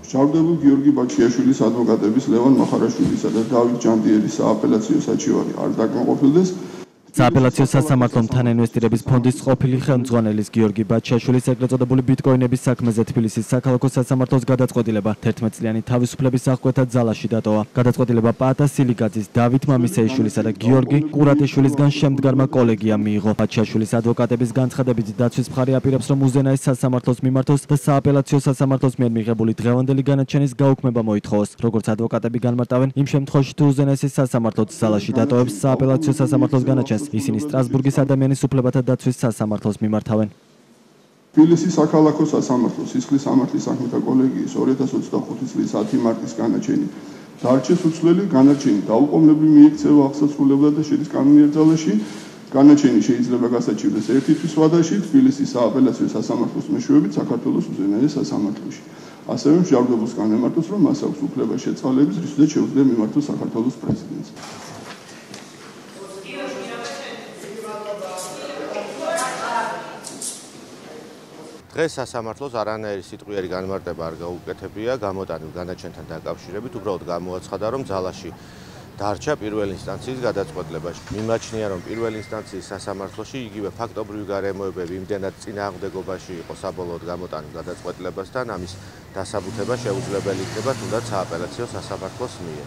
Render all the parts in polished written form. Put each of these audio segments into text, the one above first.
მჟავდებულ გიორგი ბაქშიაშვილის ადვოკატების ლევან მახარაშვილისა და დავით ჯანდიერის სააპელაციო საჩივარი არ დაკმაყოფილდეს. სააპელაციო სასამართლომ თანაინვესტირების ფონდის ყოფილი ხელმძღვანელის გიორგი ბაქშიაშვილის ეგრეთ წოდებული ბიტკოინების საქმეზე თბილისის საქალაქო სასამართლოს გადაწყვეტილება 11 წლიანი თავისუფლების აღკვეთა ძალაში დატოვა. გადაწყვეტილება პაატა სილიგაძის, დავით მამისეიშვილისა და გიორგი კურატიშვილისგან შემდგარმა კოლეგიამ მიიღო. ბაქშიაშვილის ადვოკატების განცხადებით დაცვის მხარე აპირებს, რომ უზენაეს სასამართლოს მიმართოს და სააპელაციო სასამართლოს მიერ მიღებული დღევანდელი განაჩენის გაუქმება მოითხოვოს. როგორც ადვოკატები განმარტავენ, იმ შემთხვევაში თუ უზენაესი სასამართლოც ძალაში დატოვებს სააპელაციო სასამართლოს განაჩენს, ისინი სტრასბურგის ადამიანის უფლებათა დაცვის სასამართლოს მიმართავენ. თბილისის საქალაქო სასამართლოს სისხლის სამართლის საქმეთა კოლეგიის 2025 წლის 10 მარტის განაჩენი დარჩეს უცვლელი. განაჩენი დაუყოვნებლივ მიექცევა აღსასრულებლად და შედის კანონიერ ძალაში. განაჩენი შეიძლება გასაჩივრდეს ერთი თვის ვადაში თბილისის სააპელაციო სასამართლოს მეშვეობით საქართველოს უზენაეს სასამართლოში. ასევე მჟავდებულს განემართოს, რომ მას აქვს უფლება შეწყალების, რისთვისაც შეუძლია მიმართოს საქართველოს პრეზიდენტს. დღეს სასამართლოს არანაირი სიტყვიერი განმარტება არ გაუკეთებია გამოტანილ განაჩენთან დაკავშირებით, უბრალოდ გამოაცხადა, რომ ძალაში დარჩა პირველი ინსტანციის გადაწყვეტილებაში. მიმაჩნია, რომ პირველი ინსტანციის სასამართლოში იგივე ფაქტობრივი გარემოებები იმდენად წინააღმდეგობაში იყო საბოლოოდ გამოტანილ გადაწყვეტილებასთან, ამის დასაბუთება შეუძლებელი იქნება თუნდაც სააპელაციო სასამართლოს მიერ.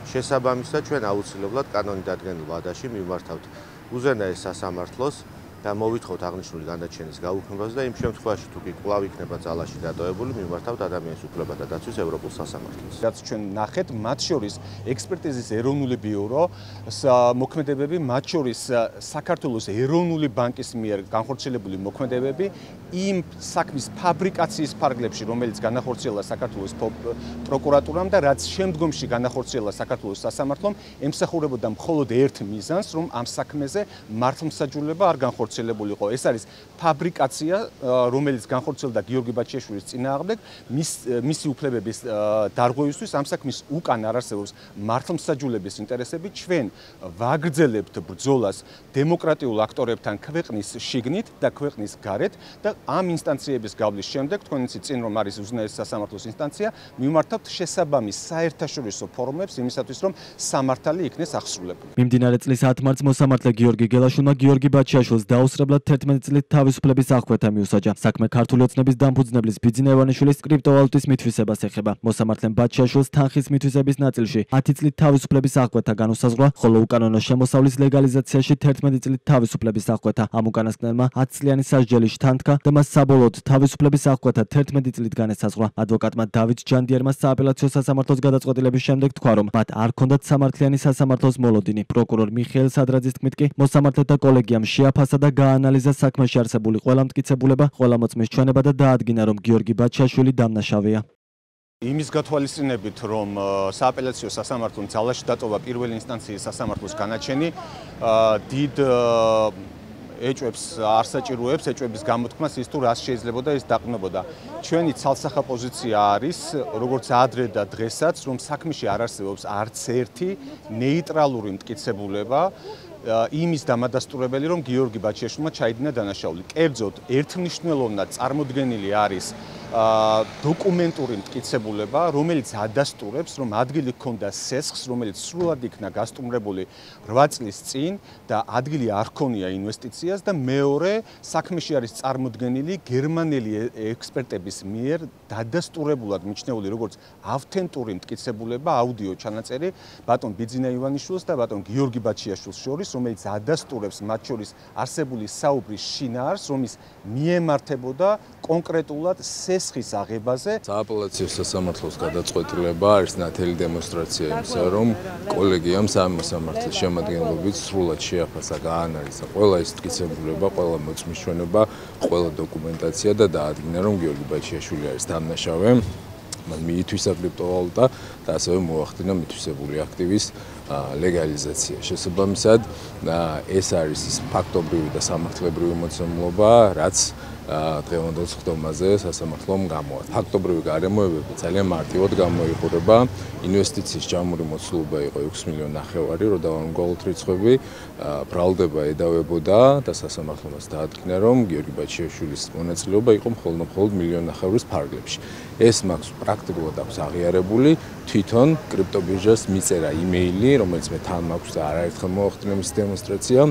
შესაბამისად, ჩვენ აუცილებლად კანონით დადგენილ ვადაში მივმართავთ უზენაეს სასამართლოს და მოვითხოვთ აღნიშნული განაჩენის გაუქმებას და იმ შემთხვევაში თუ კი კვლავ იქნება ძალაში დატოვებული, მივმართავთ ადამიანის უფლებათა დაცვის ევროპულ სასამართლოს. რაც ჩვენ ნახეთ, მათ შორის ექსპერტიზის ეროვნული ბიურო, მოქმედებები, მათ შორის საქართველოს ეროვნული ბანკის მიერ განხორციელებული მოქმედებები, იმ საქმის ფაბრიკაციის ფარგლებში, რომელიც განახორციელა საქართველოს პროკურატურამ და რაც შემდგომში განახორციელა საქართველოს სასამართლომ, ემსახურებოდა მხოლოდ ერთ მიზანს, რომ ამ საქმეზე მართლმსაჯულება არ განხორციელებულიყო. ეს არის ფაბრიკაცია, რომელიც განხორციელდა გიორგი ბაქშიაშვილის წინააღმდეგ, მისი უფლებების დარღვევისთვის ამ საქმის უკან არ არსებობს მართლმსაჯულების ინტერესები. ჩვენ ვაგრძელებთ ბრძოლას დემოკრატიულ აქტორებთან ქვეყნის შიგნით და ქვეყნის გარეთ და ამ ინსტანციების გავლის შემდეგ, თქვენ იცით წინ რომ არის უზენაეს სასამართლოს ინსტანცია, მივმართავთ შესაბამის საერთაშორისო ფორუმებს იმისათვის, რომ სამართალი იქნეს აღსრულებული. მიმდინარე წლის 10 მარტს მოსამართლე გიორგი გელაშვილმა გიორგი ბაქშიაშვილს დაუსწრებლად 11 წლით თავისუფლების აღკვეთა მიუსაჯა. საქმე ქართული ოცნების დამფუძნებლის ბიძინა ივანიშვილის კრიპტოვალუტის მითვისებას ეხება. მოსამართლემ ბაქშიაშვილს თანხის მითვისების ნაწილში 10 წლით თავისუფლების აღკვეთა განუსაზღვრა, ხოლო უკანონო შემოსავლის ლეგალიზაციაში 11 წლით თავისუფლების აღკვეთა. ამ უკანასკნელმა 10 წლიანი სასჯელი თანთქა და მას საბოლოოდ თავისუფლების აღკვეთა 11 წლით განესაზღვრა. ადვოკატმა დავით ჯანდიერმა სააპელაციო სასამართლოს გადაწყვეტილების შემდეგ თქვა, რომ მათ არ ჰქონდათ სამართლიანი სასამართლოს მოლოდინი. პროკურორ მიხეილ სადრაძის თქმით კი მოსამართლეთა კოლეგიამ შეაფასა და გაანალიზა საქმეში არსებული ყველა მტკიცებულება, ყველა მოწმის ჩვენება და დაადგინა, რომ გიორგი ბაქშიაშვილი დამნაშავეა. იმის გათვალისწინებით, რომ სააპელაციო სასამართლომ ძალაში დატოვა პირველი ინსტანციის სასამართლოს განაჩენი, დიდ ეჭვებს არ საჭიროებს, ეჭვების გამოთქმას ის თუ რას შეიძლებოდა ის დაყრდნობოდა. ჩვენი ცალსახა პოზიცია არის, როგორც ადრე და დღესაც, რომ საქმეში არ არსებობს არც ერთი ნეიტრალური მტკიცებულება იმის დამადასტურებელი, რომ გიორგი ბაქშიაშვილმა ჩაიდინა დანაშაული. კერძოდ, ერთმნიშვნელოვნად წარმოდგენილი არის დოკუმენტური მტკიცებულება, რომელიც ადასტურებს, რომ ადგილი ჰქონდა სესხს, რომელიც სრულად იქნა გასტუმრებული 8 წლის წინ და ადგილი არ ჰქონია ინვესტიციას და მეორე, საქმეში არის წარმოდგენილი გერმანელი ექსპერტების მიერ დადასტურებულად მიჩნეული როგორც ავთენტური მტკიცებულება, აუდიო ჩანაწერი ბატონ ბიძინა ივანიშვილს და ბატონ გიორგი ბაქშიაშვილს შორის, რომელიც ადასტურებს მათ შორის არსებული საუბრის შინაარსს, რომ ის მიემართებოდა კონკრეტულად სესხის აღებაზე. სააპელაციო სასამართლოს გადაწყვეტილება არის ნათელი დემონსტრაცია იმისა, რომ კოლეგიამ სამართლის შემადგენლობით სრულად შეაფასა, გაანალიზა ყველა ის მტკიცებულება, ყველა მოწმის ჩვენება, ყველა დოკუმენტაცია და დაადგინა, რომ გიორგი ბაქშიაშვილი არის დამნაშავე. მან მიითვისა კრიპტოვალუტა და ასევე მოახდინა მითვისებული აქტივის ლეგალიზაცია. შესაბამისად, ეს არის ის ფაქტობრივი და სამართლებრივი მოცემულობა, რაც დღევანდელ სხდომაზე სასამართლომ გამოაცხადა. ფაქტობრივი გარემოებები ძალიან მარტივად გამოიყურება. ინვესტიციის ჯამური მოცულობა იყო 6,5 მილიონი, რომ დაუყოვნებლივ რიცხვები ბრალდება ედავებოდა და სასამართლომაც დაადგინა, რომ გიორგი ბაჩიაშვილის მონაწილეობა იყო მხოლოდ 1,5 მილიონის ფარგლებში. ეს მაქვს პრაქტიკულად აქვს აღიარებული, თვითონ კრიპტობირჟას მიწერა იმეილი, რომელიც მე თან მაქვს და არაერთხელ მოახდინა მის დემონსტრაცია.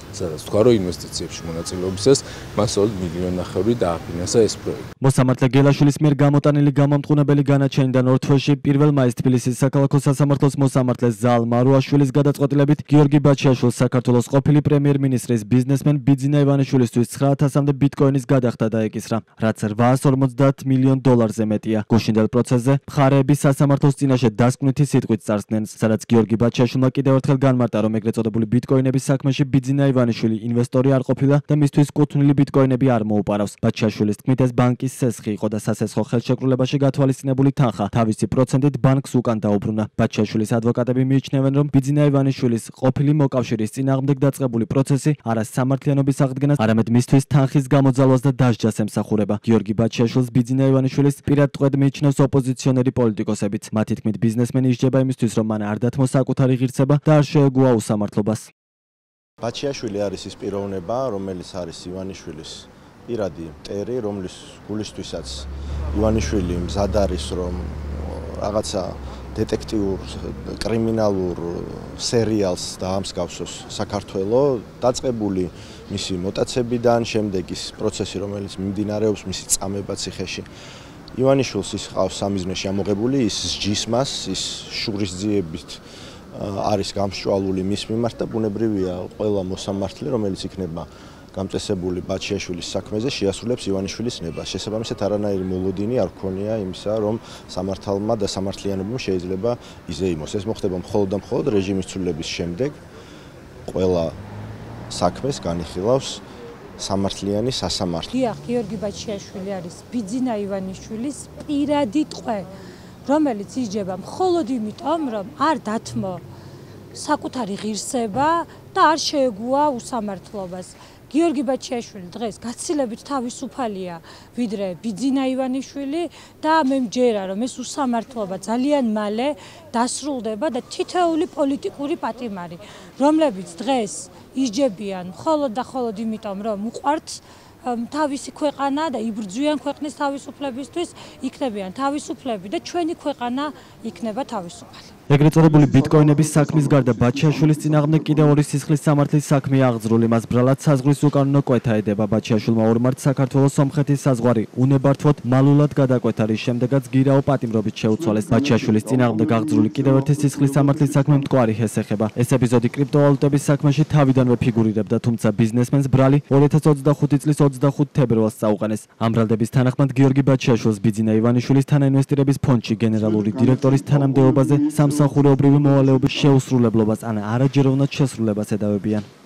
სადაც თქვა, რომ ინვესტიციებში მონაწილეობისას მას 1,5 მილიონი დააფინანსა ეს პროექტი. მოსამართლე გელაშვილის მიერ გამოტანილი გამომტყუნებელი განაჩენიდან ორ თვეში 1 მაისს თბილისის საქალაქო სასამართლოს მოსამართლე ზალ მარუაშვილის გადაწყვეტილებით გიორგი ბაჩიაშვილს საქართველოს ყოფილი პრემიერ-მინისტრის ბიზნესმენ ბიძინა ივანიშვილისთვის 900-მდე ბიტკოინის გადახდა დაეკისრა, რაც 850 მილიონ დოლარზე მეტია. გუშინდელ პროცესზე მხარეები სასამართლოს წინაშე დასკვნითი სიტყვით წარსდნენ, სადაც გიორგი ბაჩიაშვილმა კიდევ ერთხელ განმარტა, რომ ეგრეთ წოდებული ბიტკოინების საქმეში ბიძინა ივანიშვილი ინვესტორი არ ყოფილა და მისთვის კუთვნილი ბიტკოინები არ მოუპარავს. ბაჩიაშვილის თქმით, ეს ბანკის სესხი იყო და სასესხო ხელშეკრულებაში გათვალისწინებული თანხა თავისი პროცენტით ბანკს უკან დაუბრუნა. ბაჩიაშვილის ადვოკატები მიიჩნევენ, რომ ბიძინა ივანიშვილის ყოფილი მოკავშირის წინააღმდეგ დაწყებული პროცესი არა სამართლიანობის აღდგენას, არამედ მისთვის თანხის გამოძალვას და დასჯას ემსახურება. გიორგი ბაჩიაშვილს ბიძინა ივანიშვილის პირად ტყვედ მიიჩნევს ოპოზიციონერი პოლიტიკოსებიც. მათი თქმით, ბიზნესმენი ისჯება იმისთვის, რომ მან არ დათმო საკუთარი ღირსება და არ შეეგუა უსამართლობას. ბაჩიაშვილი არის ის პიროვნება, რომელიც არის ივანიშვილის პირადი მტერი, რომლის გულისთვისაც ივანიშვილი მზად არის, რომ რაღაცა დეტექტიურ კრიმინალურ სერიალს დაამსგავსოს საქართველოს, დაწყებული მისი მოტაცებიდან, შემდეგ ის პროცესი, რომელიც მიმდინარეობს მისი წამება ციხეში. ივანიშვილს ის ყავს სამიზნეში ამოღებული, ის სჯის მას, ის შურისძიებით არის გამსჭვალული მის მიმართ და ბუნებრივია ყველა მოსამართლე, რომელიც იქნება გამწესებული ბაჩიაშვილის საქმეზე, შეასრულებს ივანიშვილის ნებას. შესაბამისად, არანაირი მოლოდინი არ ქონია იმისა, რომ სამართალმა და სამართლიანობამ შეიძლება იზეიმოს. ეს მოხდება მხოლოდ და მხოლოდ რეჟიმის ცვლილების შემდეგ. ყველა საქმეს განიხილავს სამართლიანი სასამართლო. გიორგი ბაჩიაშვილი არის ბიძინა ივანიშვილის პირადი ტყვე, რომელიც ისჯება მხოლოდ იმიტომ, რომ არ დათმო საკუთარი ღირსება და არ შეეგუა უსამართლობას. გიორგი ბაჩიაშვილი დღეს გაცილებით თავისუფალია, ვიდრე ბიძინა ივანიშვილი და მე მჯერა, რომ ეს უსამართლობა ძალიან მალე დასრულდება და თითოეული პოლიტიკური პატიმარი, რომლებიც დღეს ისჯებიან მხოლოდ და მხოლოდ იმიტომ, რომ უყვართ თავისი ქვეყანა და იბრძვიან ქვეყნის თავისუფლებისთვის, იქნებიან თავისუფლები და ჩვენი ქვეყანა იქნება თავისუფალი. ეგრეთ წოდებული ბიტკოინების საქმის გარდა ბაჩიაშვილის წინააღმდეგ კიდევ ორი სისხლის სამართლის საქმეა აღძრული. მას ბრალად საზღვრის უკანონო კვეთა ედება. ბაჩიაშვილმა 2 მარტს საქართველოს სომხეთის საზღვარი უნებართვოდ მალულად გადაკვეთა, რის შემდეგაც გირაო პატიმრობით შეუცვალეს. ბაჩიაშვილის წინააღმდეგ აღძრული კიდევ ერთი სისხლის სამართლის საქმე მტკვარი ეხება. ეს ეპიზოდი კრიპტოვალუტების საქმეში თავიდანვე ფიგურირებდა, თუმცა ბიზნესმენს ბრალი 2025 წლის 25 თებერვალს წაუყენეს. ამ ბრალდების თანახმად გიორგი ბაჩიაშვილს ბიძინა ივანიშვილის თანაინვესტირების ფონდში გენერალური დირექტორის თანამდებობაზე სამსახურეობრივი მოვალეობის შეუსრულებლობას ან არაჯეროვნად შესრულებას ედავებიან.